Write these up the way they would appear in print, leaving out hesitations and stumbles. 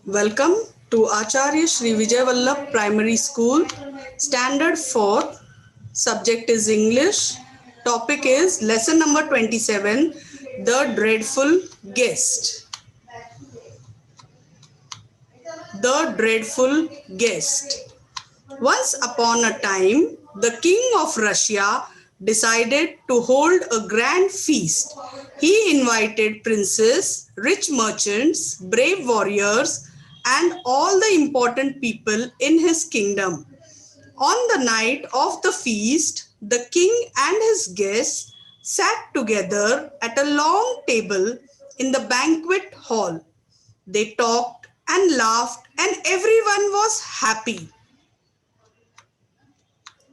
Welcome to Acharya Shri Vijay Vallabh Primary School, Standard 4. Subject is English. Topic is lesson number 27, The Dreadful Guest. The Dreadful Guest. Once upon a time, the king of Russia decided to hold a grand feast. He invited princes, rich merchants, brave warriors, and all the important people in his kingdom. On the night of the feast, the king and his guests sat together at a long table in the banquet hall. They talked and laughed, and everyone was happy.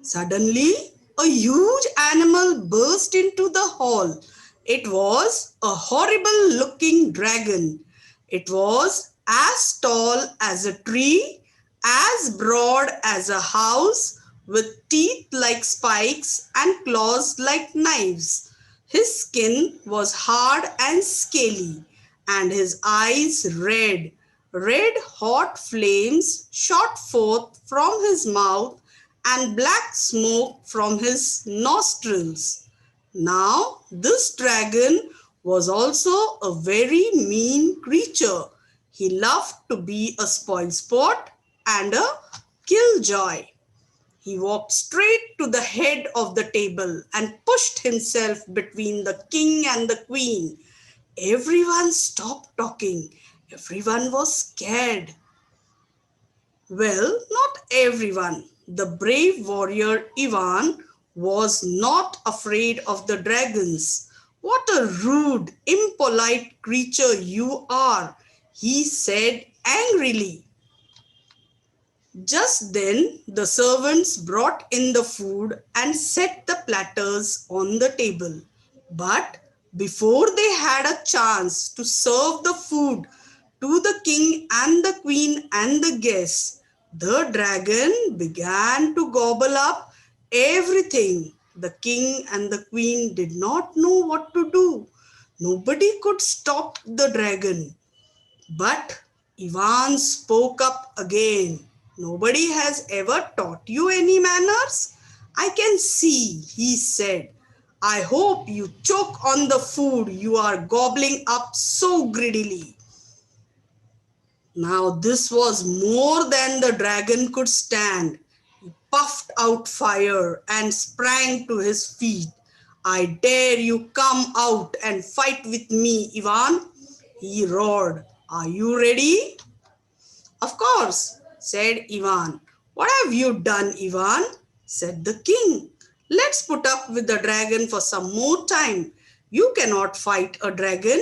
Suddenly, a huge animal burst into the hall. It was a horrible looking dragon. It was as tall as a tree, as broad as a house, with teeth like spikes and claws like knives. His skin was hard and scaly, and his eyes red. Red hot flames shot forth from his mouth and black smoke from his nostrils. Now, this dragon was also a very mean creature. He loved to be a spoilsport and a killjoy. He walked straight to the head of the table and pushed himself between the king and the queen. Everyone stopped talking. Everyone was scared. Well, not everyone. The brave warrior Ivan was not afraid of the dragons. What a rude, impolite creature you are, he said angrily. Just then, the servants brought in the food and set the platters on the table. But before they had a chance to serve the food to the king and the queen and the guests, the dragon began to gobble up everything. The king and the queen did not know what to do. Nobody could stop the dragon. But Ivan spoke up again. Nobody has ever taught you any manners? I can see, he said. I hope you choke on the food you are gobbling up so greedily. Now this was more than the dragon could stand. He puffed out fire and sprang to his feet. I dare you come out and fight with me, Ivan, he roared. Are you ready? Of course, said Ivan. What have you done, Ivan? Said the king. Let's put up with the dragon for some more time. You cannot fight a dragon.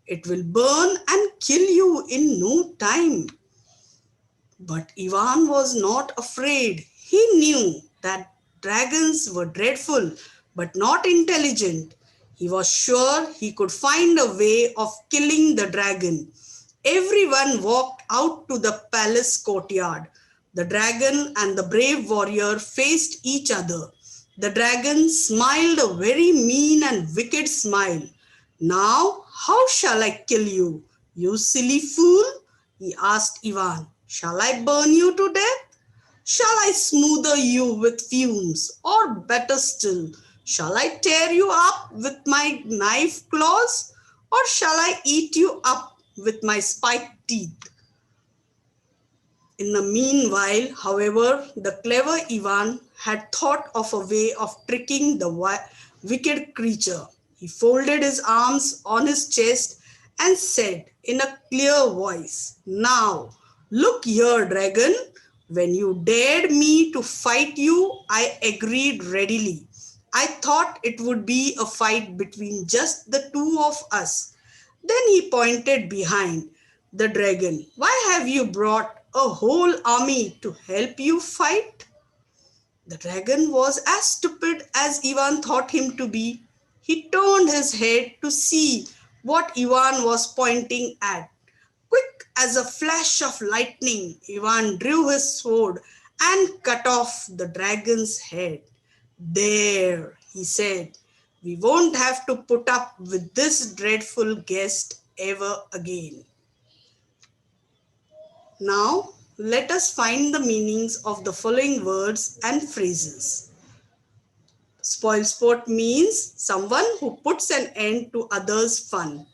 It will burn and kill you in no time. But Ivan was not afraid. He knew that dragons were dreadful but not intelligent. He was sure he could find a way of killing the dragon. Everyone walked out to the palace courtyard. The dragon and the brave warrior faced each other. The dragon smiled a very mean and wicked smile. Now, how shall I kill you, you silly fool? He asked Ivan. Shall I burn you to death? Shall I smother you with fumes? Or better still, shall I tear you up with my knife claws? Or shall I eat you up with my spiked teeth? In the meanwhile, however, the clever Ivan had thought of a way of tricking the wicked creature. He folded his arms on his chest and said in a clear voice, Now, look here, dragon. When you dared me to fight you, I agreed readily. I thought it would be a fight between just the two of us. Then he pointed behind the dragon. Why have you brought a whole army to help you fight? The dragon was as stupid as Ivan thought him to be. He turned his head to see what Ivan was pointing at. Quick as a flash of lightning, Ivan drew his sword and cut off the dragon's head. There, he said, we won't have to put up with this dreadful guest ever again. Now, let us find the meanings of the following words and phrases. Spoilsport means someone who puts an end to others' fun.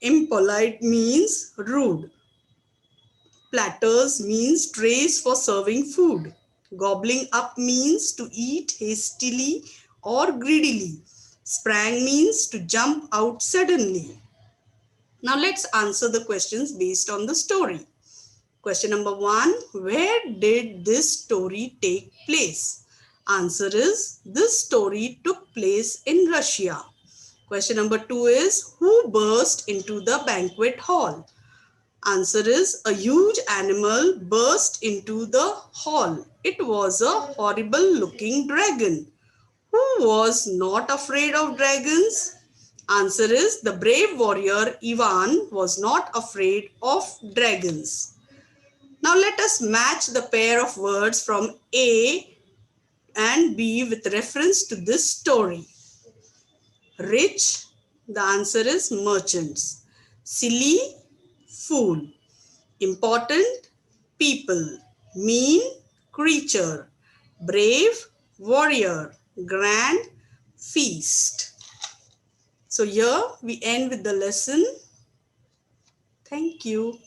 Impolite means rude. Platters means trays for serving food. Gobbling up means to eat hastily or greedily. Sprang means to jump out suddenly. Now let's answer the questions based on the story. Question number 1. Where did this story take place? Answer is, this story took place in Russia. Question number 2 is, who burst into the banquet hall? Answer is, a huge animal burst into the hall. It was a horrible looking dragon. Who was not afraid of dragons? Answer is, the brave warrior Ivan was not afraid of dragons. Now let us match the pair of words from A and B with reference to this story. Rich, the answer is merchants. Silly, fool. Important, people. Mean, creature. Brave, warrior. Grand, feast. So here we end with the lesson. Thank you.